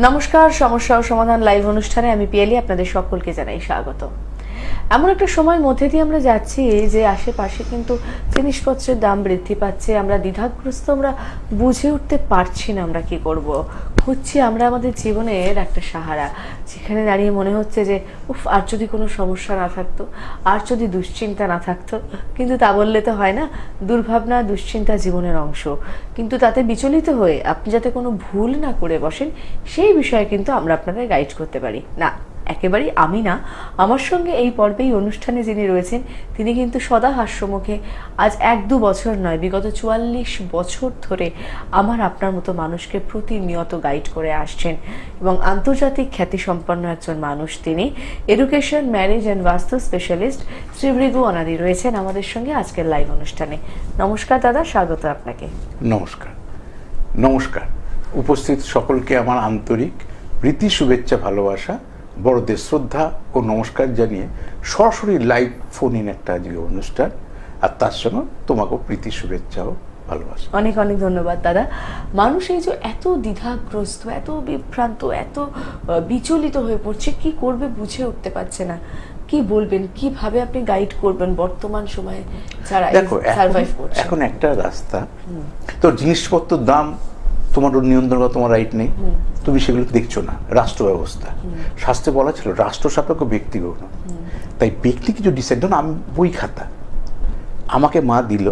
নমস্কার, সমস্যা ও সমাধান লাইভ অনুষ্ঠানে আমি পিয়ালি আপনাদের সকলকে জানাই স্বাগত। এমন একটা সময়ের মধ্যে দিয়ে আমরা যাচ্ছি যে আশেপাশে কিন্তু জিনিসপত্রের দাম বৃদ্ধি পাচ্ছে, আমরা দ্বিধাগ্রস্ত, আমরা বুঝে উঠতে পারছি না আমরা কি করব। খুঁজছি আমরা আমাদের জীবনের একটা সাহারা, যেখানে দাঁড়িয়ে মনে হচ্ছে যে উফ, আর যদি কোনো সমস্যা না থাকতো, আর যদি দুশ্চিন্তা না থাকতো। কিন্তু তা বললে তো হয় না, দুর্ভাবনা দুশ্চিন্তা জীবনের অংশ। কিন্তু তাতে বিচলিত হয়ে আপনি যাতে কোনো ভুল না করে বসেন, সেই বিষয়ে কিন্তু আমরা আপনাদের গাইড করতে পারি না। একেবারেই আমি না, আমার সঙ্গে এই পর্বেই অনুষ্ঠানে যিনি রয়েছেন তিনি কিন্তু সদা হাস্যমুখে, আজ 1-2 বছর নয়, বিগত 44 বছর ধরে আমার আপনার মতো মানুষকে প্রতিনিয়ত গাইড করে আসছেন এবং আন্তর্জাতিক খ্যাতিসম্পন্ন একজন মানুষ তিনি। এডুকেশন, ম্যারেজ অ্যান্ড বাস্তু স্পেশালিস্ট শ্রী ভৃগু অনাদি রয়েছেন আমাদের সঙ্গে আজকের লাইভ অনুষ্ঠানে। নমস্কার দাদা, স্বাগত আপনাকে। নমস্কার। নমস্কার উপস্থিত সকলকে আমার আন্তরিক প্রীতি, শুভেচ্ছা, ভালোবাসা, বড়দের শ্রদ্ধা ও নমস্কার জানিয়ে সরাসরি লাইভ ফোন ইন একটা আজকে অনুষ্ঠান, আর তার সঙ্গে তোমাকেও প্রীতি, শুভেচ্ছা ও ভালোবাসা। অনেক অনেক ধন্যবাদ দাদা। মানুষ এই যে এত দ্বিধাগ্রস্ত, এত বিভ্রান্ত, এত বিচলিত হয়ে পড়ছে, কি করবে বুঝে উঠতে পারছে না। কি বলবেন, কিভাবে আপনি গাইড করবেন বর্তমান সময়ে যারা সার্ভাইভ করছে? এখন একটা রাস্তা, তো জিনিসপত্রের দাম তোমার নিয়ন্ত্রণ করা তোমার রাইট নেই, তুমি সেগুলো দেখছো না। রাষ্ট্র ব্যবস্থা, শাস্ত্রে বলা ছিল রাষ্ট্র সাপেক্ষ ব্যক্তিগত, তাই ব্যক্তি কিছু ডিসাইড, ধরুন আমি বই খাতা আমাকে মা দিল,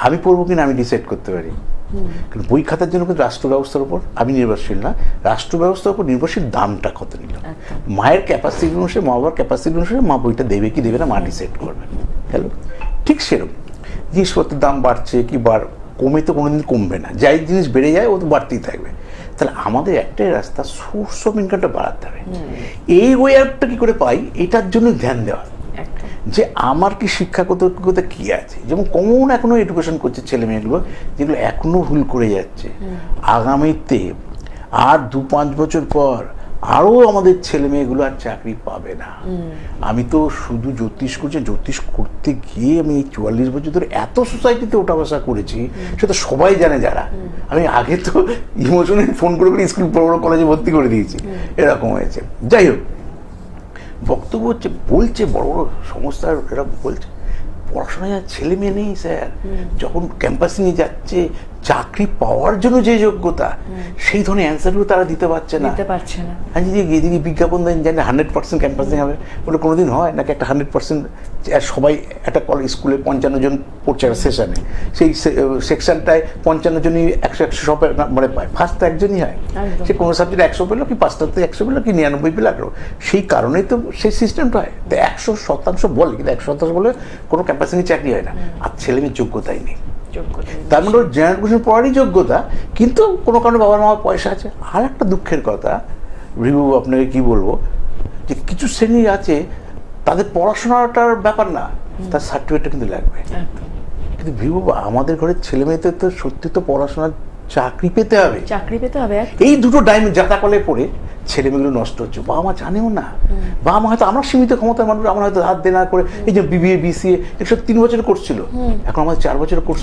আমি পড়বো কিনা আমি ডিসাইড করতে পারি, কারণ বই খাতার জন্য কিন্তু রাষ্ট্র ব্যবস্থার উপর আমি নির্ভরশীল না, রাষ্ট্র ব্যবস্থার উপর নির্ভরশীল দামটা কত নিল। মায়ের ক্যাপাসিটি অনুসারে, মা বাবার ক্যাপাসিটি অনুসারে মা বইটা দেবে কি দেবে না মা ডিসাইড করবে। হ্যালো, ঠিক সেরকম জিনিসপত্রের দাম বাড়ছে কি কমে তো কোনোদিন কমবে না, যাই জিনিস বেড়ে যায় ও তো বাড়তেই থাকবে। তাহলে আমাদের একটাই রাস্তা, সোর্স অফ ইনকামটা বাড়াতে হবে। এই ওয়েবটা কি করে পাই, এটার জন্য ধ্যান দেওয়া, যে আমার কি শিক্ষাগত কি আছে। যেমন কমন এখনো এডুকেশন করছে ছেলে মেয়েগুলো, যেগুলো এখনো ভুল করে যাচ্ছে। আগামীতে আর 2-5 বছর পর আরও আমাদের ছেলে মেয়েগুলো আর চাকরি পাবে না। আমি তো শুধু জ্যোতিষ করছি, জ্যোতিষ করতে গিয়ে আমি এই 44 বছর ধরে এত সোসাইটিতে ওঠা বসা করেছি, সেটা সবাই জানে যারা। আমি আগে তো ইমোশনাল ফোন করে স্কুল বড় বড় কলেজে ভর্তি করে দিয়েছি, এরকম হয়েছে। যাই হোক, বক্তব্য হচ্ছে, বলছে বড় বড় সংস্থার এরা বলছে পড়াশোনায় আর ছেলে মেয়ে নেই স্যার, যখন ক্যাম্পাসে নিয়ে যাচ্ছে চাকরি পাওয়ার জন্য যে যোগ্যতা, সেই ধরনের অ্যান্সারগুলো তারা দিতে পারছে না। আর যদি এদিকে বিজ্ঞাপন দেন জানে 100% ক্যাম্পাসিং হবে, বলে কোনোদিন হয় নাকি? একটা 100% সবাই একটা কলেজ স্কুলে 55 জন পড়ছে একটা সেশনে, সেই সেকশনটায় 55 জনই 100 সব মানে পায়, ফার্স্ট তো একজনই হয়। সে কোনো সাবজেক্ট 100 পেলো কি 5টাতে 100 পেলো কি 99 পেলো, সেই কারণেই তো সেই সিস্টেমটা হয়। তো 100% বলে, কিন্তু 100% বলে কোনো ক্যাম্পাসিংয়ে চাকরি হয় না, আর ছেলে মেয়ের যোগ্যতাই নেই। তার মানে ওর জেনারেল কোশ্চেন পড়ারই যোগ্যতা, কিন্তু কোনো কারণে বাবার মামার পয়সা আছে। আর একটা দুঃখের কথা রিভু, আপনাকে কি বলবো, যে কিছু শ্রেণী আছে তাদের পড়াশোনাটার ব্যাপার না, তার সার্টিফিকেটটা কিন্তু লাগবে। কিন্তু ভিভু, আমাদের ঘরের ছেলে মেয়েদের তো সত্যি তো পড়াশোনার চাকরি পেতে হবে, এই দুটো ডাইমেন্ড যাতাকলে পড়ে ছেলেমেয়েগুলো নষ্ট হচ্ছে। বাবা মা জানেও না, বাবা মা হয়তো আমরা সীমিত ক্ষমতার মানুষ, আমরা হয়তো হাত দেনা করে এই যে BBA BCA এসব 3 বছরের কোর্স ছিল, এখন আমাদের 4 বছরের কোর্স।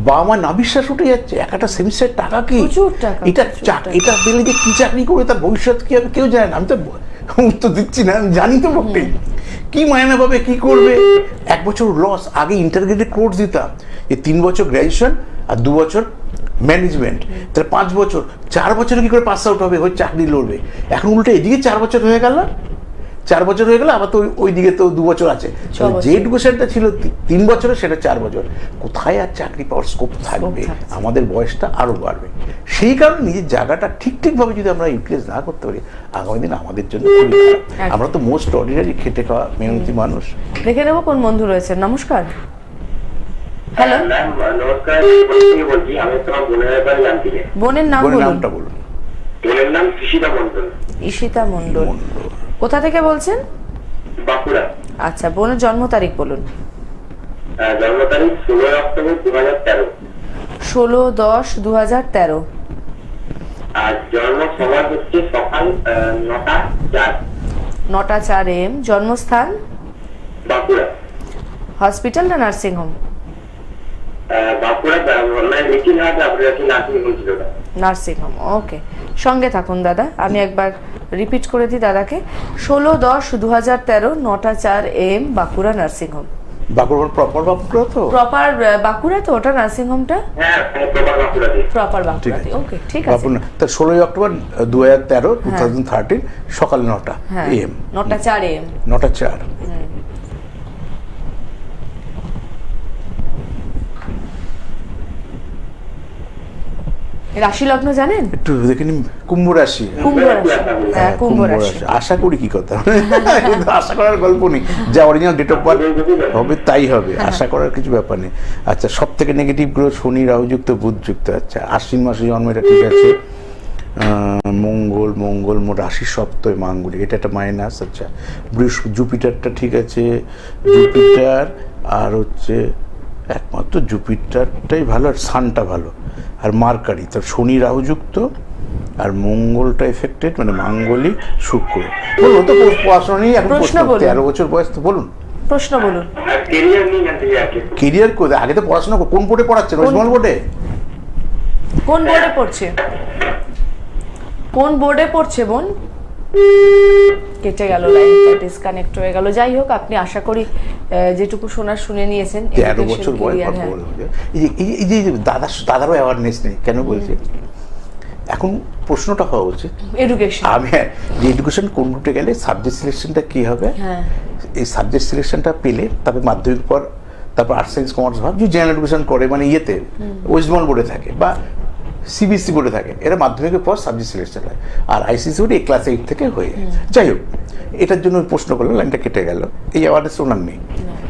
বাবা মা না বিশ্বাস উঠে যাচ্ছে, একটা সেমিস্টারের টাকা কি, এটা পেলে যে কি চাকরি করবে, তার ভবিষ্যৎ কি হবে কেউ জানে না। আমি তো উত্তর দিচ্ছি না, আমি জানি তো বটেই, কি মায়না পাবে, কি করবে। 1 বছর লস। আগে ইন্টারগ্রেটেড কোর্স দিতাম, এই 3 বছর গ্র্যাজুয়েশন আর 2 বছর ম্যানেজমেন্ট, তাহলে 5 বছর, 4 বছরে কি করে পাস আউট হবে, ওই চাকরি লড়বে। এখন উল্টে এদিকে 4 বছর হয়ে গেল, 4 বছর হয়ে গেল, আবার তো ওই দিকে তো 2 বছর আছে। যে এডুকেশনটা ছিল 3 বছরে, সেটা 4 বছর। কোথায় আর চাকরি পাওয়ার স্কোপ থাকবে? আমাদের বয়সটা আরও বাড়বে। সেই কারণে নিজের জায়গাটা ঠিকভাবে যদি আমরা ইউটিলাইজ না করতে পারি, আগামী দিন আমাদের জন্য খুবই খারাপ। আমরা তো মোস্ট অর্ডিনারি খেটে খাওয়া মেহনতি মানুষ। দেখে নেবো কোন বন্ধু রয়েছে। নমস্কার। হ্যালো, নমস্কার, বলছি আমি তোমার বোনের ব্যাপারে জানতে চাই। বোনের নামটা বলুন। বোনের নাম ঈশিতা মণ্ডল। ঈশিতা মণ্ডল, কোথা থেকে বলছেন? বাঁকুড়া। আচ্ছা, বোনের জন্ম তারিখ বলুন। জন্ম তারিখ 16 অক্টোবর 2013। 16-10-2013। আর জন্ম সময় হচ্ছে সকাল 9টা 4 AM। জন্মস্থান বাঁকুড়া। হসপিটাল না নার্সিং হোম? বাঁকুড়া, মানে মিটিং হাট, আপনার নার্সিং হোম ছিল। নার্সিং হোম, ওকে। সঙ্গে থাকুন দাদা, আমি একবার রিপিট করে দিই দাদাকে। 16-10-2013, 9টা 4 AM, Bankura nursing home. Bankura proper Bankura তো? প্রপার বাঁকুড়া তো ওটা নার্সিংহোমটা? হ্যাঁ প্রপার বাঁকুড়াতে। প্রপার ঠিক বাঁকুড়াতে, আছে। ওকে ঠিক আছে। তার 16 অক্টোবর 2013 সকাল 9টা হ্যাঁ, AM। 9টা 4 AM। 9টা 4। রাশি লগ্ন জানেন? একটু দেখে নিন। কুম্ভ রাশি। কুম্ভ রাশি। হ্যাঁ, কুম্ভ রাশি। আশা করি কি কথা, কিন্তু আশা করার গল্প নেই, যা অরিজিনাল ডেট অফ বার্থ হবে তাই হবে, আশা করার কিছু ব্যাপার নেই। আচ্ছা, সব থেকে নেগেটিভ গ্রহ শনি, রাহুযুক্ত, বুধযুক্ত। আচ্ছা, আশ্বিন মাসে জন্ম, এটা ঠিক আছে। মঙ্গল রাশি সপ্তমে মাঙ্গলিক, এটা একটা মাইনাস। আচ্ছা, জুপিটারটা ঠিক আছে, জুপিটার আর হচ্ছে একমাত্র জুপিটারটাই ভালো, আর সানটা ভালো, আর মার্কারি। তার শনি রাহুযুক্ত আর মঙ্গলটা এফেক্টেড, মানে মাঙ্গলিক, শুক্র। বলুন তো, পড়াশোনা নিয়ে এখন প্রশ্ন বলুন। 13 বছর বয়স, তো বলুন প্রশ্ন বলুন। কেরিয়ার নিয়ে জানতে চাই আর কি। কেরিয়ার কোথায়? আগে তো পড়াশোনা কোন বোর্ডে পড়াচ্ছেন? ওয়েস্ট বেঙ্গল বোর্ডে? কোন বোর্ডে পড়ছে? কোন বোর্ডে পড়ছে বোন? কেটে গেল, লাইনটা ডিসকানেক্ট হয়ে গেল। যাই হোক, আপনি আশা করি যেটুকু শোনার শুনে নিয়েছেন। 13 বছর বয়স। এই যে দাদারও অ্যাওয়ারনেস নেই, কেন বলছে? এখন প্রশ্নটা হওয়া উচিত এডুকেশন। আমি যে এডুকেশন কোন রুটে গেলে সাবজেক্ট সিলেকশনটা কি হবে, হ্যাঁ, এই সাবজেক্ট সিলেকশনটা পেলে তারপরে মাধ্যমিক পর তারপর আর্টস সায়েন্স কমার্স ভাব, যে জেনারেল এডুকেশন করে, মানে ইয়েতে ওয়েস্ট বেঙ্গল বোর্ডে থাকে বা সিবিএসসি বোর্ডে থাকে, এরা মাধ্যমিকের পর সাবজেক্ট সিলেকশন হয়। আর আইসিসি বোর্ডে ক্লাস 8 থেকে হয়ে যায়। যাই হোক, এটার জন্য প্রশ্ন করলো, লাইনটা কেটে গেল, এই অ্যাওয়ারনেস ওনার নেই।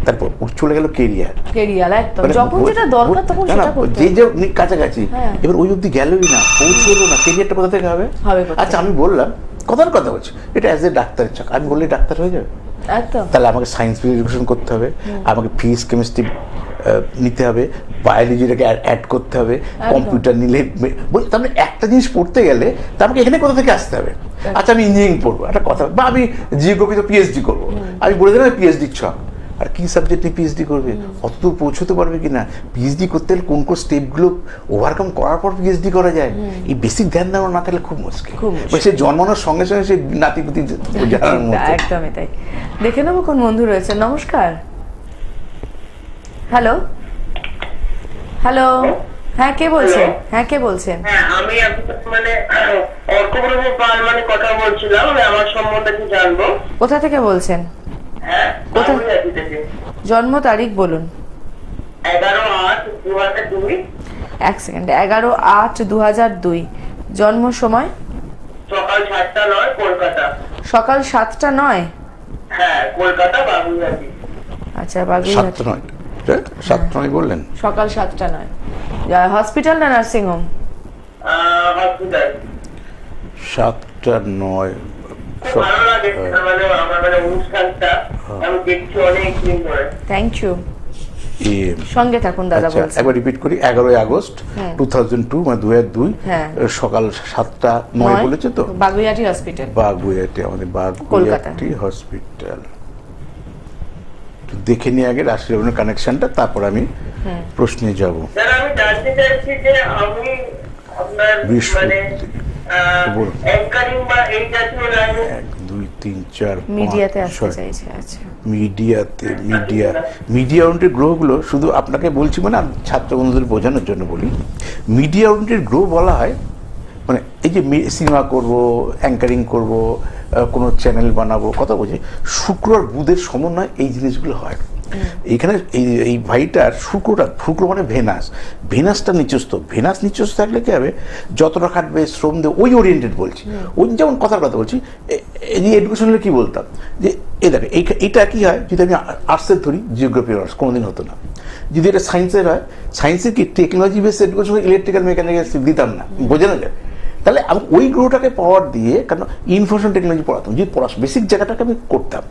তারপর চলে গেল কেরিয়ার। কেরিয়ার একদম যখন যেটা দরকার তখন সেটা করতে যে কাছাকাছি, হ্যাঁ। এবার ওই অব্দি গেলই না, পৌঁছলো না, কেরিয়ারটা কোথা থেকে হবে? কোথায়? আচ্ছা, আমি বললাম, কথার কথা বলছি, এটা অ্যাজ এ ডাক্তারের চাক, আমি বললে ডাক্তার হয়ে যাবে? একদম। তাহলে আমাকে সায়েন্স এডুকেশন করতে হবে, আমাকে ফিজিক্স কেমিস্ট্রি নিতে হবে, বায়োলজিটাকে অ্যাড করতে হবে, কম্পিউটার নিলে তার মানে একটা জিনিস পড়তে গেলে তা আমাকে এখানে কোথা থেকে আসতে হবে? আচ্ছা, আমি ইঞ্জিনিয়ারিং পড়বো, একটা কথা, বা আমি জিওগ্রাফিতে পিএইচডি করবো, আমি বলে দিলাম পিএইচডির ছক। আর কি সাবজেক্ট নিয়ে পিএইচডি করবে? অতদূর পৌঁছতে পারবে কি না? পিএইচডি করতে গেলে কোন কোন স্টেপগুলো ওভারকাম করার পর পিএইচডি করা যায়, এই বেসিক ধ্যান দেওয়া না থাকলে খুব মুশকিল। সে জন্মানোর সঙ্গে সঙ্গে সে নাতিপুতি জানার মতো। একদমই তাই। দেখে নেবো কোন বন্ধু রয়েছে। নমস্কার। হ্যালো হ্যালো, হ্যাঁ কে বলছেন? হ্যাঁ কে বলছেন? হ্যাঁ, আমি মানে অর্কপ্রভু পাল মানে কথা বলছিলাম, আমার সম্বন্ধে একটু জানবো। কোথা থেকে বলছেন? হ্যাঁ, কোথায়? বাগুইআটি থেকে। জন্ম তারিখ বলুন। 11/8/2002। এক সেকেন্ড। 11/8/2002। জন্ম সময়? সকাল 7টা 9, কলকাতা। সকাল 7টা 9? হ্যাঁ, কলকাতা, বাগুইআটি। আচ্ছা, বাগুইআটি। 7টা 9, 7টা 9 বললেন? সকাল 7টা 9। হসপিটাল না নার্সিং হোম? হসপিটাল। 7টা 9। ভালো লাগে মানে আমার মানে অনুষ্ঠানটা আমি দেখছি অনেক দিন ধরে। Thank you. সঙ্গে থাকুন দাদা। আচ্ছা, বলছেন একবার রিপিট করি। 11 আগস্ট 2002, মানে 2002, হ্যাঁ। সকাল 7টা 9 বলেছে তো? বাগুইআটি হসপিটাল। বাগুইআটি, আমাদের বাগুইআটি হসপিটাল। দেখে নিয়ে আগে রাশি লগ্নের কানেকশনটা, তারপর আমি প্রশ্নে যাব। স্যার, আমি জানতে চাইছি যে আমি আপনার মানে অ্যাঙ্কারিং বা এই জাতীয় লাইনে 1 2 3 4 মিডিয়াতে আসতে চাইছে। আচ্ছা, মিডিয়া ওরিয়েন্টেড গ্রহগুলো, শুধু আপনাকে বলছি মানে আমি ছাত্র বন্ধুদের বোঝানোর জন্য বলি, মিডিয়া ওরিয়েন্টেড গ্রহ বলা হয় মানে এই যে সিনেমা করব, অ্যাঙ্কারিং করব, কোনো চ্যানেল বানাবো, কথা বলছি, শুক্র আর বুধের সমন্বয় এই জিনিসগুলো হয়। এইখানে এই ভাইটার শুক্র মানে ভেনাসটা নিচস্থ। ভেনাস নিচস্থ থাকলে কি হবে? যতটা খাটবে, শ্রম দেবে, ওই ওরিয়েন্টেড বলছি। ওই যেমন কথার কথা বলছি, এই যে এডুকেশনের কি বলতাম যে এই দেখে এইটা কি হয়, যদি আমি আর্টসের ধরি, জিওগ্রাফি অনার্স কোনোদিন হতো না। যদি এটা সায়েন্সের হয়, সায়েন্সের কি technology base education, electrical mechanical দিতাম না, বোঝে না যায়। তাহলে আমি ওই গ্রহটাকে পাওয়ার দিয়ে, কারণ ইনফরমেশন টেকনোলজি পড়াতাম, যদি বেসিক জায়গাটাকে আমি করতাম,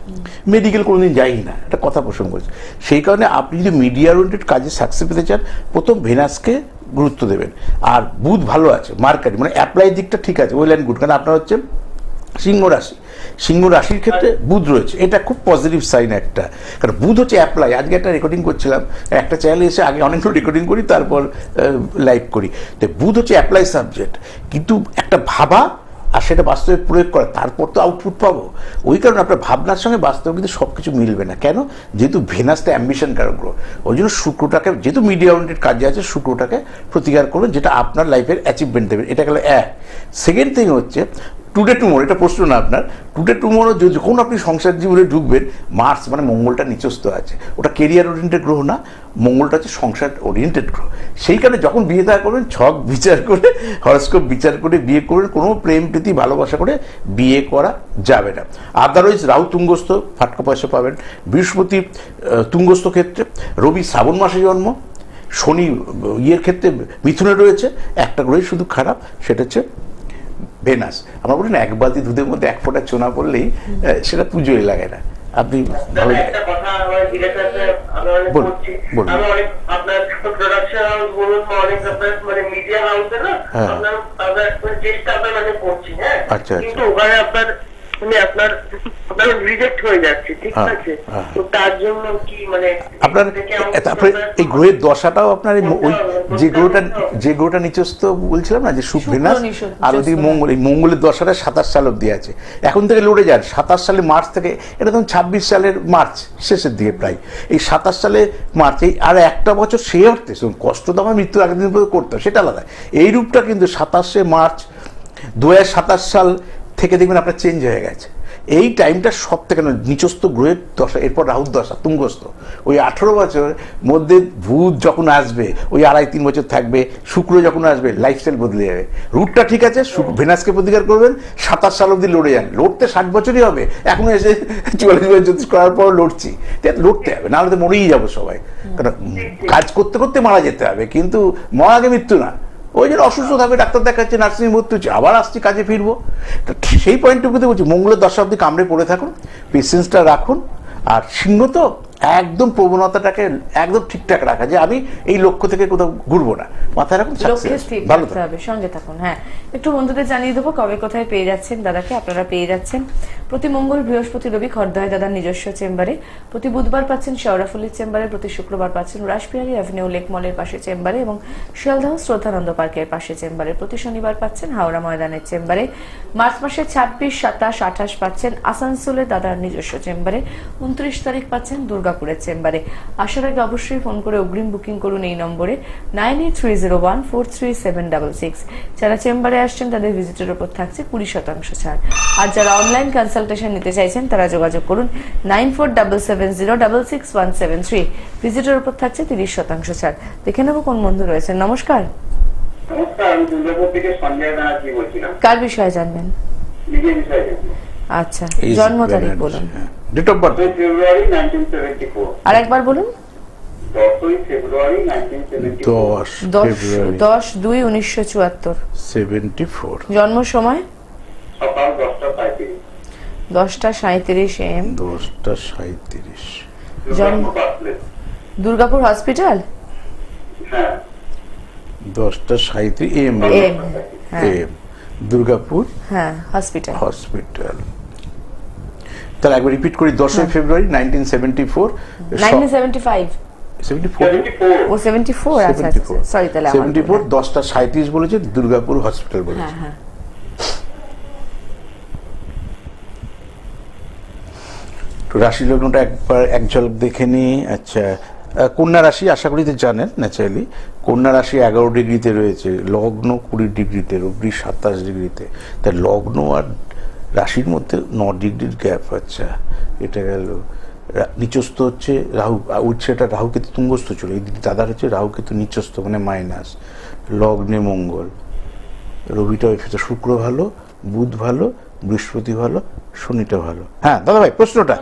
মেডিকেল কোনোদিন যাই না, একটা কথা প্রসঙ্গ করছি। সেই কারণে আপনি যদি মিডিয়া ওরিয়েন্টেড কাজে সাকসেস পেতে চান, প্রথম ভেনাসকে গুরুত্ব দেবেন। আর বুধ ভালো আছে, মার্কারি মানে অ্যাপ্লাই দিকটা ঠিক আছে, ওয়েল অ্যান্ড গুড, কারণ আপনার হচ্ছে সিংহ রাশি। সিংহ রাশির ক্ষেত্রে বুধ রয়েছে, এটা খুব পজিটিভ সাইন একটা, কারণ বুধ হচ্ছে অ্যাপ্লাই। আজকে একটা রেকর্ডিং করছিলাম, একটা চ্যানেলে এসে আগে অনেকগুলো রেকর্ডিং করি, তারপর লাইভ করি। তো বুধ হচ্ছে অ্যাপ্লাই সাবজেক্ট, কিন্তু একটা ভাবা আর সেটা বাস্তবে প্রয়োগ করা, তারপর তো আউটপুট পাবো। ওই কারণে আপনার ভাবনার সঙ্গে বাস্তবে কিন্তু সব কিছু মিলবে না। কেন? যেহেতু ভেনাসটা অ্যাম্বিশন কারক গ্রহ, ওই জন্য শুক্রটাকে, যেহেতু মিডিয়া ওরিয়েন্টেড কাজে আছে, শুক্রটাকে প্রতিকার করবেন, যেটা আপনার লাইফের অ্যাচিভমেন্ট দেবে। এটা গেল এক। সেকেন্ড থিং হচ্ছে টুডে টুমোরো, এটা প্রশ্ন না আপনার, টুডে টুমোরো যখন আপনি সংসার জীবনে ঢুকবেন, মার্স মানে মঙ্গলটা নিচস্থ আছে, ওটা কেরিয়ার ওরিয়েন্টেড গ্রহ না, মঙ্গলটা হচ্ছে সংসার ওরিয়েন্টেড গ্রহ। সেই কারণে যখন বিয়ে দেওয়া করবেন, ছক বিচার করে, হরস্কোপ বিচার করে বিয়ে করবেন, কোনো প্রেম প্রীতি ভালোবাসা করে বিয়ে করা যাবে না। আদারওয়াইজ রাহু তুঙ্গস্থ, ফাটকা পয়সা পাবেন। বৃহস্পতি তুঙ্গস্থ ক্ষেত্রে, রবি শ্রাবণ মাসে জন্ম, শনি ইয়ের ক্ষেত্রে মিথুনে রয়েছে, একটা গ্রহই শুধু খারাপ, সেটা হচ্ছে ভেনাস। আমরা বলি না, এক বালতি দুধের মধ্যে এক ফোঁটা চোনা পড়লেই সেটা পুজোই লাগে না। আপনি ভালো একটা কথা আমার জিজ্ঞাসা আছে, আমি অনেক বলুন, করছি, বলুন। আমি অনেক আপনার প্রোডাকশন হাউস বলুন, অনেক আপনার মানে মিডিয়া হাউসে না, হ্যাঁ। আপনার আপনার চেষ্টা আপনার মানে করছি, হ্যাঁ, আচ্ছা, আচ্ছা। কিন্তু ওখানে আপনার মানে আপনার রিজেক্ট হয়ে যাচ্ছে, ঠিক হ্যাঁ, আছে? হ্যাঁ। তো তার জন্য কি মানে আপনার তারপরে এই গ্রহের দশাটাও আপনার ওই যে গ্রহটা নিচস্থ বলছিলাম না, যে শুক্র ভেনাস নিচস্থ, আর ওদিকে মঙ্গল, এই মঙ্গলের দশাটা 27 সাল অব্দি আছে। এখন থেকে লড়ে যান, 27 সালে মার্চ থেকে, এটা তখন 26 সালের মার্চ শেষের দিকে প্রায়, এই 27 সালে মার্চ, এই আর একটা বছর সে অর্থে কষ্ট তো আমার মৃত্যুর আগের দিন পর্যন্ত করতাম, সেটা আলাদা। এই রূপটা কিন্তু 27 মার্চ 2027 সাল থেকে দেখবেন আপনার চেঞ্জ হয়ে গেছে। এই টাইমটা সব থেকে নিচস্থ গ্রহের দশা, এরপর রাহুর দশা তুঙ্গস্থ, ওই 18 বছর মধ্যে বুধ যখন আসবে, ওই 2.5-3 বছর থাকবে, শুক্র যখন আসবে, লাইফস্টাইল বদলে যাবে। রুটটা ঠিক আছে, ভেনাসকে প্রতিকার করবেন, 27 সাল অব্দি লড়ে যান। লড়তে 60 বছরই হবে, এখনো এসে 44 বছর জ্যোতিষ করার পর লড়ছি, লড়তে হবে, নাহলে তো মরেই যাবো সবাই। কারণ কাজ করতে করতে মারা যেতে হবে, কিন্তু মরা আগে মৃত্যু না। ওই জন্য অসুস্থ থাকবে, ডাক্তার দেখাচ্ছে, নার্সিং ভর্তি হচ্ছে, আবার আসছি, কাজে ফিরবো। সেই পয়েন্টটুকুতে বলছি, মঙ্গলের দশা অব্দি কামড়ে পড়ে থাকুন, পেশেন্সটা রাখুন। আর সিংহ তো একদম প্রবণতাটাকে একদম ঠিকঠাক রাখা, যে আমি এই লক্ষ্য থেকে কোথাও ঘুরবো না, মাথায় রাখুন, লক্ষ্যে স্থির ভালো থাকতে হবে, সঙ্গে থাকুন। হ্যাঁ, একটু বন্ধুদের জানিয়ে দেবো কবে কোথায় পেয়ে যাচ্ছেন দাদাকে। আপনারা পেয়ে যাচ্ছেন প্রতি মঙ্গল, বৃহস্পতি, রবি খড়দহে দাদার নিজস্ব চেম্বারে, প্রতি বুধবার পাচ্ছেন শেওড়াফুলির চেম্বারে, প্রতি শুক্রবার পাচ্ছেন রাসবিহারী অ্যাভিনিউ লেক মলের পাশে চেম্বারে এবং শিয়ালদহ শ্রদ্ধানন্দ পার্কের পাশে চেম্বারে, প্রতি শনিবার পাচ্ছেন হাওড়া ময়দানের চেম্বারে, মার্চ মাসে 26, 27, 28 পাচ্ছেন আসানসোলে দাদার নিজস্ব চেম্বারে, 29 তারিখ পাচ্ছেন দুর্গাপুরের চেম্বারে। আসার আগে অবশ্যই ফোন করে অগ্রিম বুকিং করুন এই নম্বরে 9830143766। যারা চেম্বারে আসছেন তাদের ভিজিটের উপর থাকছে 20% ছাড়। আর যারা অনলাইন কনসালটেশন নিতে চাইছেন তারা যোগাযোগ করুন 9477066173। ভিজিটের উপর থাকছে 30% ছাড়। দেখে নেবো কোন বন্ধু রয়েছেন। নমস্কার, নমস্কার, আমি দুর্গাপুর থেকে সঞ্জয় ব্যানার্জি বলছিলাম। কার বিষয়ে জানবেন? নিজের বিষয়ে জানবো। আচ্ছা, জন্ম তারিখ বলুন। ডেট অফ বার্থ 10 ফেব্রুয়ারি 1974। আর একবার বলুন। 10 ফেব্রুয়ারি 1974। 10/2/1974। 74। জন্ম সময় সকাল 10:35। 10:37 AM। 10:37। জন্ম দুর্গাপুর হসপিটাল। হ্যাঁ। 10:37 AM। AM, হ্যাঁ। AM দুর্গাপুর হ্যাঁ, হসপিটাল। হসপিটাল। তাহলে একবার রিপিট করি, 10 ফেব্রুয়ারি 1974। 1975। 74। ও 74, আচ্ছা আচ্ছা, সরি, তাহলে আমার 74 10:37 বলেছে, দুর্গাপুর হসপিটাল বলেছে। হ্যাঁ হ্যাঁ। রাশি লগ্নটা একবার এক ঝলক দেখে নিই। আচ্ছা, কন্যা রাশি আশা করি তো জানেন ন্যাচারালি। কন্যা রাশি 11 ডিগ্রিতে রয়েছে, লগ্ন 20 ডিগ্রিতে, রবি 27 ডিগ্রিতে। তাই লগ্ন আর রাশির মধ্যে 9 ডিগ্রির গ্যাপ। আচ্ছা, এটা গেল। নিচস্থ হচ্ছে রাহু, সেটা রাহুকেতু তুঙ্গস্থ ছিল, এই দাদার হচ্ছে রাহুকেতু নিচস্থ, মানে মাইনাস। লগ্নে মঙ্গল, রবিটা শুক্র ভালো, বুধ ভালো, বৃহস্পতি ভালো, শনিটা ভালো। হ্যাঁ দাদা ভাই, প্রশ্নটা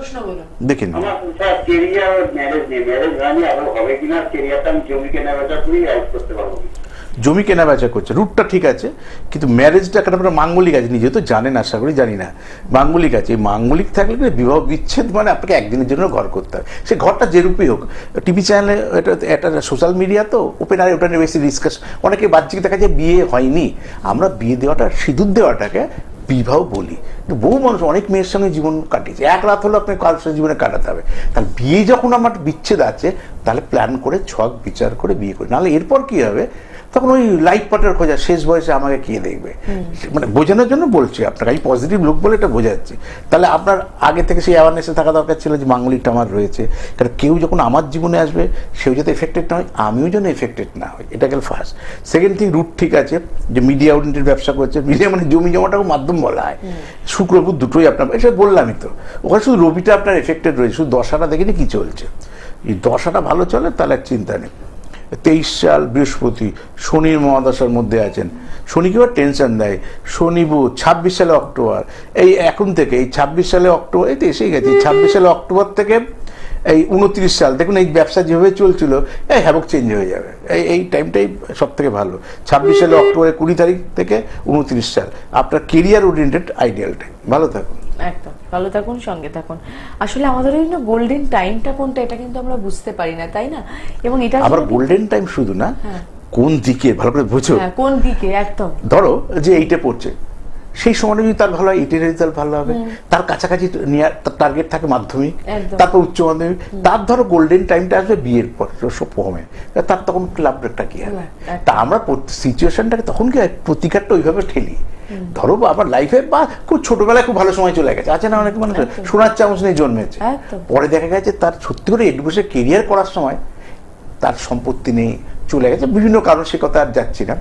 দেখে নিন। আমার স্যার কেরিয়ার ম্যারেজ নেই, ম্যারেজ হয়নি, আরো হবে কিনা, কেরিয়ারটা আমি জমি কেনা বেচা করি, আউট করতে পারবো কি? জমি কেনা বেচা করছে, রুটটা ঠিক আছে, কিন্তু ম্যারেজটা কেন আপনার মাঙ্গলিক আছে, নিজে তো জানেন, আশা করি জানি না। মাঙ্গলিক আছে, এই মাঙ্গলিক থাকলে বিবাহ বিচ্ছেদ মানে আপনাকে একদিনের জন্য ঘর করতে হবে, সে ঘরটা যে রূপেই হোক। টিভি চ্যানেলে এটা সোশ্যাল মিডিয়া তো ওপেন, আর ওটা নিয়ে বেশি ডিসকাস, অনেকে বাহ্যিক দেখা যায় বিয়ে হয়নি। আমরা বিয়ে দেওয়াটা, সিঁদুর দেওয়াটাকে বিবাহ বলি, কিন্তু বহু মানুষ অনেক মেয়ের সঙ্গে জীবন কাটিয়েছে, এক রাত হলো আপনার কারোর সঙ্গে জীবনে কাটাতে হবে। তাহলে বিয়ে যখন আমার বিচ্ছেদ আছে, তাহলে প্ল্যান করে ছক বিচার করে বিয়ে করি, নাহলে এরপর কি হবে, তখন ওই লাইফ পার্টনার খোঁজা, শেষ বয়সে আমাকে কে দেখবে, মানে বোঝানোর জন্য বলছি আপনাকে, আমি পজিটিভ লোক বলে এটা বোঝাচ্ছি। তাহলে আপনার আগে থেকে সেই অ্যাওয়ারনেসে থাকা দরকার ছিল যে মাঙ্গলিকটা আমার রয়েছে, কারণ কেউ যখন আমার জীবনে আসবে সেও যাতে এফেক্টেড না হয়, আমিও যেন এফেক্টেড না হয়, এটা গেল ফার্স্ট। সেকেন্ড থিং, রুট ঠিক আছে যে মিডিয়া ওরিয়েন্টেড ব্যবসা করছে, মিডিয়া মানে জমি জমাটাকে মাধ্যম বলা হয়, শুক্র বুধ দুটোই আপনার, এটা বললামই তো, ওখানে শুধু রবিটা আপনার এফেক্টেড রয়েছে, শুধু দশাটা দেখিনি কি চলছে, এই দশাটা ভালো চলে তাহলে আর চিন্তা নেই। 23 সাল বৃহস্পতি শনির মহাদশার মধ্যে আছেন, শনি কি টেনশন দেয়, শনি বুধ 26 সালে অক্টোবর, এই এখন থেকে এই 26 সালে অক্টোবর, এই তো এসেই গেছে, 26 সালে অক্টোবর থেকে এই 29 সাল, দেখুন এই ব্যবসা যেভাবে চলছিল এই হ্যাবক চেঞ্জ হয়ে যাবে, এই টাইমটাই সব থেকে ভালো। 26 সালে অক্টোবরের 20 তারিখ থেকে 29 সাল আপনার কেরিয়ার ওরিয়েন্টেড আইডিয়াল টাইম। ভালো থাকুন, একদম ভালো থাকুন, সঙ্গে থাকুন। আসলে আমাদের ওই গোল্ডেন টাইমটা কোনটা, এটা কিন্তু আমরা বুঝতে পারি না, তাই না? এবং এটা আবার গোল্ডেন টাইম শুধু না, কোন দিকে ভালো করে বুঝো, কোন দিকে, একদম ধরো যে এইটা পড়ছে, সেই সময়টা যদি তার ভালো হয়, এইটের রেজাল্ট ভালো হবে, তার কাছাকাছি টার্গেট থাকে মাধ্যমিক, তারপর উচ্চ মাধ্যমিক, তার ধরো গোল্ডেন টাইমটা আসবে বিয়ের পর, সব কমে, তার তখন লাভ রেটটা কি হবে, তা আমরা সিচুয়েশনটাকে তখন কি প্রতিকারটা ওইভাবে ঠেলি। ধরো আমার লাইফে বা খুব ছোটবেলায় খুব ভালো সময় চলে গেছে, আছে না অনেক মানুষ সোনার চামচ নিয়ে জন্মেছে, পরে দেখা গেছে তার সত্যি করে এডুকেশন কেরিয়ার করার সময় তার সম্পত্তি নেই, চলে গেছে বিভিন্ন কারণ, সে কথা আর যাচ্ছি না,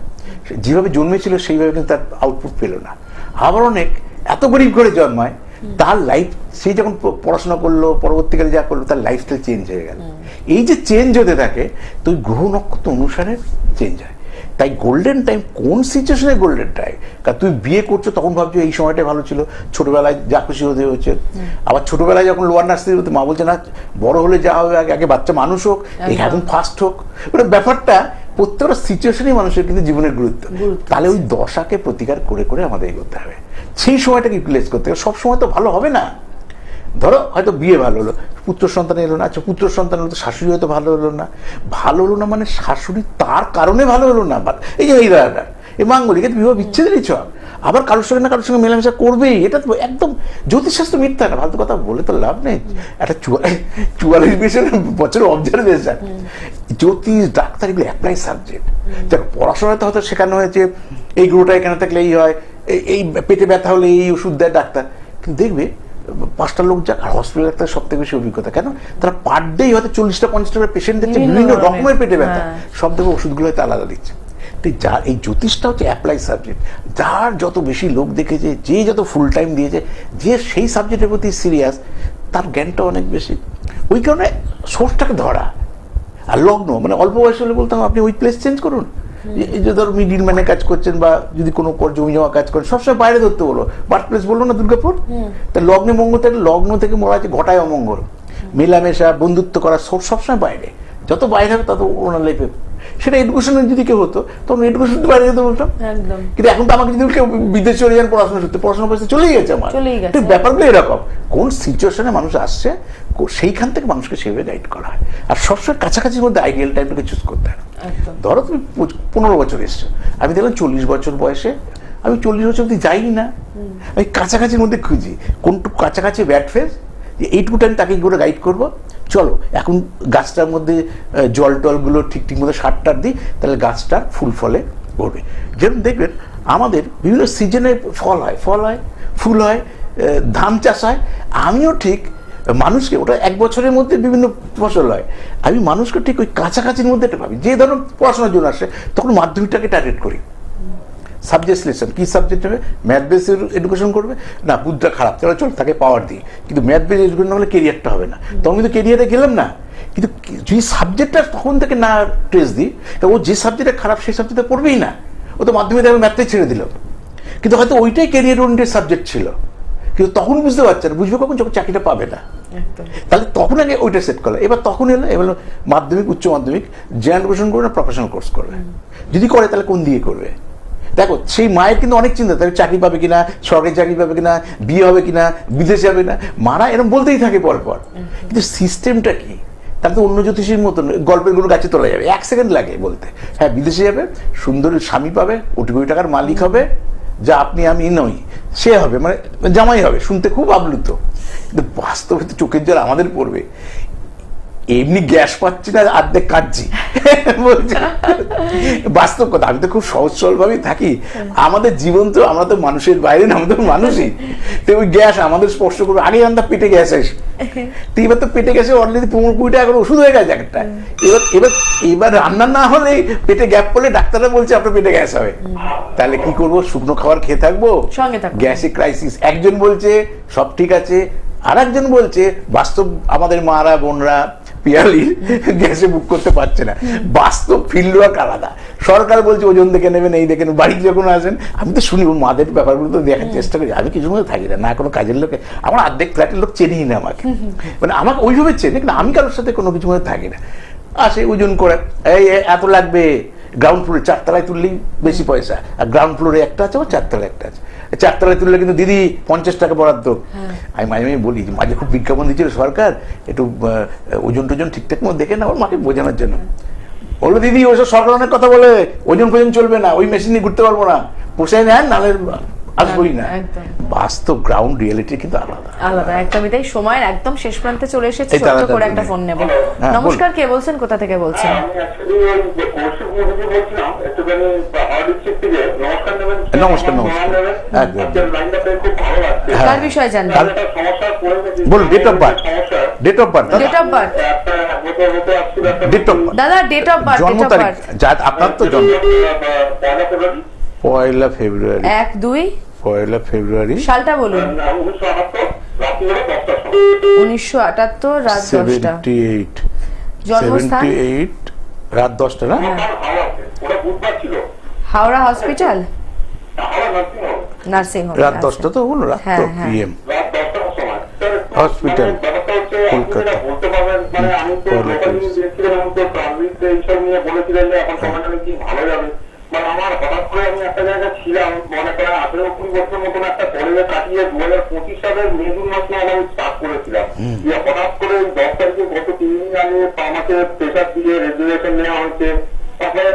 যেভাবে জন্মেছিল সেইভাবে কিন্তু তার আউটপুট পেল না। আবার অনেক এত গরিব করে জন্মায়, তার লাইফ, সে যখন পড়াশোনা করলো, পরবর্তীকালে যা করলো, তার লাইফস্টাইল চেঞ্জ হয়ে গেল। এই যে চেঞ্জ হতে থাকে, তো ওই গ্রহ নক্ষত্র অনুসারে চেঞ্জ হয়। তাই গোল্ডেন টাইম কোন সিচুয়েশনে গোল্ডেন টাইম, কারণ তুমি বিয়ে করছো তখন ভাবছো এই সময়টাই ভালো ছিল, ছোটবেলায় যা খুশি হতে হচ্ছে, আবার ছোটবেলায় যখন লোয়ার নার্সারি হতে মা বলছে না বড় হলে যা হবে, আগে বাচ্চা মানুষ হোক, এখন ফার্স্ট হোক, ওটা ব্যাপারটা প্রত্যেকটা সিচুয়েশনই মানুষের কিন্তু জীবনের গুরুত্ব। তাহলে ওই দশাকে প্রতিকার করে করে আমাদের এগোতে হবে, সেই সময়টাকে ইউটিলাইজ করতে হবে। সব সময় তো ভালো হবে না, ধরো হয়তো বিয়ে ভালো হলো, পুত্র সন্তান এলো না, আচ্ছা পুত্র সন্তান হলো তো শাশুড়ি হয়তো ভালো হলো না, ভালো হলো না মানে শাশুড়ি তার কারণে ভালো হলো না, এই যে এই দাঁড়াটা এই মাঙ্গলিক বিবাহ বিচ্ছেদেরই ছক, আবার কারোর সঙ্গে না কারোর সঙ্গে মেলামেশা করবেই, এটা তো একদম জ্যোতিষশাস্ত্র মিথ্যা না, ফালতু কথা বলে তো লাভ নেই। একটা 44 বছরের অবজারভেশন, জ্যোতিষ ডাক্তার এগুলো অ্যাপ্লাই সাবজেক্ট। দেখো পড়াশোনাতে হয়তো শেখানো হয়েছে এই গ্রহটা এখানে থাকলে এই হয়, এই পেটে ব্যথা হলে এই ওষুধ দেয় ডাক্তার, কিন্তু দেখবে 5টা লোক যাক, আর হসপিটাল ডাক্তার সব থেকে বেশি অভিজ্ঞতা, কেন তারা পার ডে হয়তো 40টা-50টা পেশেন্ট দেখছে, বিভিন্ন রকমের পেটে ব্যথা, সব দেখবে ওষুধগুলো হয়তো আলাদা দিচ্ছে। যার এই জ্যোতিষটা হচ্ছে অ্যাপ্লাই সাবজেক্ট, যার যত বেশি লোক দেখেছে, যে যত ফুল টাইম দিয়েছে, যে সেই সাবজেক্টের প্রতি সিরিয়াস, তার জ্ঞানটা অনেক বেশি। ওই কারণে সোর্সটাকে ধরা। আর লগ্ন মানে অল্প বয়স হলে বলতাম আপনি ওই প্লেস চেঞ্জ করুন, এই যে ধরো মিডিল ম্যানে কাজ করছেন বা যদি কোনো জমি জমা কাজ করেন, সবসময় বাইরে ধরতে বলো, বার্থ প্লেস বললো না দুর্গাপুর, তা লগ্নে মঙ্গল থেকে, লগ্ন থেকে মরা আছে ঘটায় অমঙ্গল, মেলামেশা বন্ধুত্ব করার সোর্স সবসময় বাইরে, যত বাইরে হবে তত ওনার লাইফে। সেটা এডুকেশনের যদি কেউ হতো তখন এডুকেশন বাইরে যেতে বলতাম, কিন্তু এখন তো আমাকে যদি কেউ বিদেশে চলে যান পড়াশোনা করতে, পড়াশোনা করতে চলেই গেছে আমার, ব্যাপারগুলো এরকম, কোন সিচুয়েশনে মানুষ আসছে সেইখান থেকে মানুষকে সেভাবে গাইড করা হয়। আর সবসময় কাছাকাছির মধ্যে আইডিয়াল টাইমটাকে চুজ করতে হয়। ধরো তুমি 15 বছর এসছো, আমি দেখলাম 40 বছর বয়সে, আমি 40 বছর অব্দি যাই না, আমি কাছাকাছির মধ্যে খুঁজি কোনটুকু কাছাকাছি ব্যাড ফেস, যে এইটুকু টাইম তাকে করে গাইড করবো, চলো এখন গাছটার মধ্যে জল টলগুলো ঠিক মতো সার টার দিই, তাহলে গাছটার ফুল ফলে করবে। যেমন দেখবেন আমাদের বিভিন্ন সিজনে ফল হয়, ফুল হয়, ধান চাষ হয়, আমিও ঠিক মানুষকে, ওটা 1 বছরের মধ্যে বিভিন্ন ফসল হয়, আমি মানুষকে ঠিক ওই কাছাকাছির মধ্যে একটা ভাবি, যে ধরুন পড়াশোনার জন্য আসে তখন মাধ্যমিকটাকে টার্গেট করি, সাবজেক্ট সিলেকশন, কি সাবজেক্ট হবে, ম্যাথ বেস এডুকেশন করবে না, বুদ্ধটা খারাপ, চল তাকে পাওয়ার দিই, কিন্তু ম্যাথ বেস এডুকেশন হলে কেরিয়ারটা হবে না, তখন কিন্তু কেরিয়ারে গেলাম না। কিন্তু যদি সাবজেক্টটা তখন থেকে না ট্রেস দিই, তা ও যে সাবজেক্টটা খারাপ সেই সাবজেক্টে পড়বেই না, ও তো মাধ্যমিক ম্যাথটাই ছেড়ে দিল, কিন্তু হয়তো ওইটাই কেরিয়ার ওরিয়েন্টেড সাবজেক্ট ছিল, কিন্তু তখন বুঝতে পারছে না, বুঝবে কখন, যখন চাকরিটা পাবে না, তাহলে তখন আগে ওইটা সেট করলো। এবার তখন এবার মাধ্যমিক উচ্চ মাধ্যমিক জেনারেল এডুকেশন করবে না প্রফেশনাল কোর্স করবে, যদি করে তাহলে কোন দিকে করবে। দেখো সেই মায়ের কিন্তু অনেক চিন্তা, তাহলে চাকরি পাবে কিনা, সরকারি চাকরি পাবে কিনা, বিয়ে হবে কিনা, বিদেশে যাবে না, মারা এরকম বলতেই থাকে পরপর, কিন্তু সিস্টেমটা কি, তার তো অন্য জ্যোতিষীর মতন গল্পের গুলো গাছে তোলা যাবে, 1 সেকেন্ড লাগে বলতে, হ্যাঁ বিদেশে যাবে, সুন্দর স্বামী পাবে, কোটি কোটি টাকার মালিক হবে, যা আপনি আমি নই, সে হবে, মানে জামাই হবে, শুনতে খুব আপ্লুত, কিন্তু বাস্তবে তো চোখের জল আমাদের পড়বে। এমনি গ্যাস পাচ্ছি না, অর্ধেক কাটছি বলছি বাস্তব কথা। আমি তো খুব সহজ সরল ভাবেই থাকি, আমাদের জীবন তো, আমরা তো মানুষের বাইরে না, আমাদের মানুষই, তো ওই গ্যাস আমাদের স্পর্শ করবে। আগে জানতাম পেটে গ্যাস আসে, তো এবার তো পেটে গ্যাসে অলরেডি 15-20 টাকা করে ওষুধ হয়ে গেছে একটা। এবার রান্না না হলে পেটে গ্যাপ পড়লে ডাক্তাররা বলছে আপনার পেটে গ্যাস হবে, তাহলে কি করবো? শুকনো খাবার খেয়ে থাকবো, গ্যাসে ক্রাইসিস। একজন বলছে সব ঠিক আছে, আর একজন বলছে বাস্তব আমাদের মারা বোনরা পিয়ালি গ্যাসে বুক করতে পারছে না। বাস্তব ফিল্ডওয়ার্ক আলাদা। সরকার বলছে ওজন দেখে নেবেন, এই দেখে নেবেন। বাড়িতে যখন আসেন আমি তো শুনি মাদের ব্যাপারগুলো তো দেখার চেষ্টা করি। আমি কিছু মধ্যে থাকি না কোনো কাজের লোকে, আমার অর্ধেক ফ্ল্যাটের লোক চেনেই না আমাকে, মানে আমাকে ওইভাবে চেনে, কিন্তু আমি কারোর সাথে কোনো কিছু মধ্যে থাকি না। আসে ওজন করে, এই এত লাগবে, গ্রাউন্ড ফ্লোরে 4 তলায় তুললেই বেশি পয়সা, আর গ্রাউন্ড ফ্লোরে একটা আছে, আমার 4 তলায় একটা আছে। 4 তলায় তুললে কিন্তু দিদি 50 টাকা বরাদ্দ। আমি মাঝে মাঝে বলি, মাঝে খুব বিজ্ঞাপন দিচ্ছিল সরকার, একটু ওজন টোজন ঠিকঠাক মতো দেখে না, ওর মাকে বোঝানোর জন্য বলবো দিদি ওইসব সরকার অনেক কথা বলে, ওজন ফোজন চলবে না, ওই মেশিন নিয়ে ঘুরতে পারবো না, পোষায় নেন নাহলে আসবোই না। বাস্তব গ্রাউন্ড রিয়েলিটি কিন্তু আলাদা আলাদা। একদমই তাই। সময়ের একদম শেষ প্রান্তে চলে এসেছে, ছোট্ট করে একটা ফোন নেব। নমস্কার, কে বলছেন, কোথা থেকে বলছেন? আমি অ্যাকচুয়ালি ওই যে কৌশিক মুখার্জি বলছিলাম, একটুখানি হার্ডিক শিফটে যে নমস্কার নেবেন। নমস্কার, নমস্কার, একদম। আপনার লাইনটা পেয়ে খুব ভালো লাগছে। কার বিষয়ে জানবেন? একটা সমস্যা পড়ে গেছে। বলুন, date of birth, date of birth, date of birth, একটা হতে আসছিল একটা ডেট অফ দাদা ডেট অফ বার্থ, জন্ম তারিখ, যা আপনার তো জন্ম 1 ফেব্রুয়ারি 1 ফেব্রুয়ারি সালটা বলুন। 1978 রাত 10টা। 1978 জন্মস্থান 78 রাত 10টা না? ওটা বুধবার ছিল। হাওড়া হসপিটাল, নার্সিং হোম, রাত 10টা তো হলো, রাত তো পিএম রাত 10টার সময় হসপিটাল ব্যাপারটা হচ্ছে কলকাতা। আপনি বলতে পারবেন, মানে আমি তো লোকাল নিউজ দেখছিলাম, আমি তো ট্রানজিট এইসব নিয়ে বলেছিলেন যে এখন সময়টা কি ভালো যাবে। মানে আমার হঠাৎ করে আমি একটা জায়গায় ছিলাম, মনে করেন 18-20 বছর মতন একটা কলেজে কাটিয়ে 2025 সালের মে জুন মাস নাগাদ আমি স্টার্ট করেছিলাম। হঠাৎ করে 10 তারিখে গত 3 দিন আগে আমাকে প্রেশার দিয়ে রেজুলেশন নেওয়া হয়েছে। তারপরে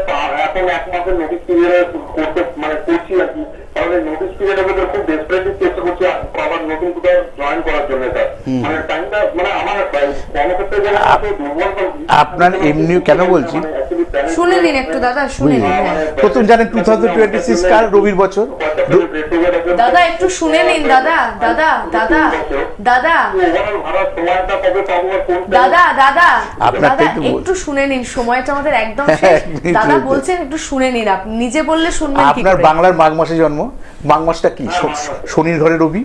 এখন 1 মাসের নোটিস পিরিয়ড করতে মানে করছি আর কি। তাহলে নোটিস পিরিয়ডের মধ্যে খুব ডেসপারেটলি চেষ্টা করছি আবার নতুন কোথাও জয়েন করার জন্য। স্যার মানে টাইমটা মানে আমার কর্মক্ষেত্রে যেন দুর্বল। আপনার এমনি কেন বলছি, শুনে নিন একটু দাদা, শুনে নিন। প্রথম জানেন 2026 কাল রবির বছর। দাদা একটু শুনে নিন, দাদা দাদা দাদা দাদা দাদা দাদা দাদা একটু শুনে নিন, সময়টা আমাদের একদম শেষ। দাদা বলছেন একটু শুনে নিন, আপনি নিজে বললে শুনবেন কি আপনার করে? বাংলার মাঘ মাসে জন্ম, মাঘ মাসটা কি শনির ঘরে রবি,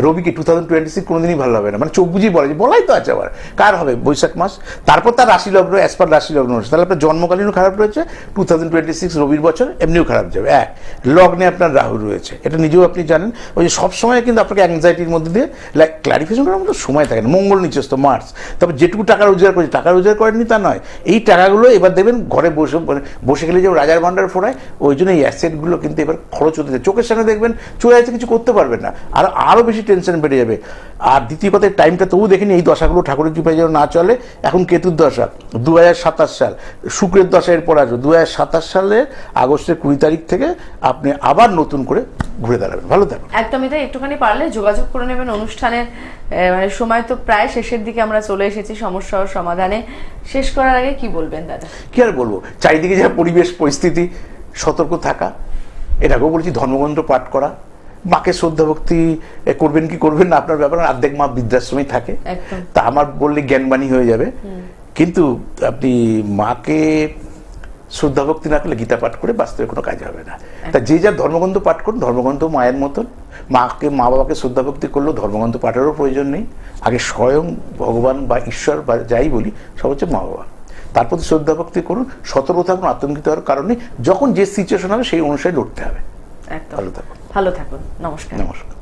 রবিকে 2026 কোনোদিনই ভালো হবে না, মানে চোখ বুঝিয়ে বলে যে বলাই তো আছে। আবার কার হবে? বৈশাখ মাস, তারপর তার রাশি লগ্ন অ্যাজ পার রাশি লগ্ন হচ্ছে, তাহলে আপনার জন্মকালীনও খারাপ রয়েছে, 2026 রবির বছর এমনিও খারাপ যাবে। লগ্নে আপনার রাহু রয়েছে, এটা নিজেও আপনি জানেন। ওই যে সবসময় কিন্তু আপনাকে অ্যাংজাইটির মধ্যে দিয়ে ক্লারিফিকেশন করার মতো সময় থাকে না। মঙ্গল নিচস্থ মার্স, তবে যেটুকু টাকা রোজগার করেছে, টাকা রোজগার করেননি তা নয়, এই টাকাগুলো এবার দেবেন ঘরে বসে গেলে যেমন রাজার ভান্ডার ফোড়ায়, ওই জন্য এই অ্যাসেটগুলো কিন্তু এবার খরচ হতে যায়। চোখের সামনে দেখবেন চলে যাচ্ছে, কিছু করতে পারবেন না, আরও বেশি টেনশন বেড়ে যাবে। আর দ্বিতীয় কথা, টাইমটা তবু দেখিনি এই দশাগুলো ঠাকুরের কৃপায় যেন না চলে। এখন কেতুর দশা 2027 সাল, শুক্রের দশা এরপর আসবে 2027 সালের আগস্টের 20 তারিখ থেকে আপনি আবার নতুন করে ঘুরে দাঁড়াবেন। ভালো থাকুন। একদমই তাই। একটুখানি পারলে যোগাযোগ করে নেবেন। অনুষ্ঠানের মানে সময় তো প্রায় শেষের দিকে আমরা চলে এসেছি। সমস্যা ও সমাধানে শেষ করার আগে কি বলবেন দাদা? কি আর বলবো, চারিদিকে যা পরিবেশ পরিস্থিতি, সতর্ক থাকা। এটাকেও বলছি ধর্মগ্রন্থ পাঠ করা, মাকে শ্রদ্ধা ভক্তি করবেন কি করবেন না আপনার ব্যাপার। অর্ধেক মা বৃদ্ধাশ্রমে থাকে, তা আমার বললে জ্ঞানবাণী হয়ে যাবে, কিন্তু আপনি মাকে শ্রদ্ধা ভক্তি না করলে গীতা পাঠ করে বাস্তবে কোনো কাজ হবে না। তা যে যার ধর্মগ্রন্থ পাঠ করুন, ধর্মগ্রন্থ মায়ের মতন। মা বাবাকে শ্রদ্ধা ভক্তি করলেও ধর্মগ্রন্থ পাঠেরও প্রয়োজন নেই। আগে স্বয়ং ভগবান বা ঈশ্বর বা যাই বলি, সব হচ্ছে মা বাবা। তার প্রতি শ্রদ্ধা ভক্তি করুন, সতর্ক থাকুন, আতঙ্কিত হওয়ার কারণে যখন যে সিচুয়েশন হবে সেই অনুসারে লড়তে হবে। একদম। ভালো থাকুন। ভালো থাকুন। নমস্কার। নমস্কার।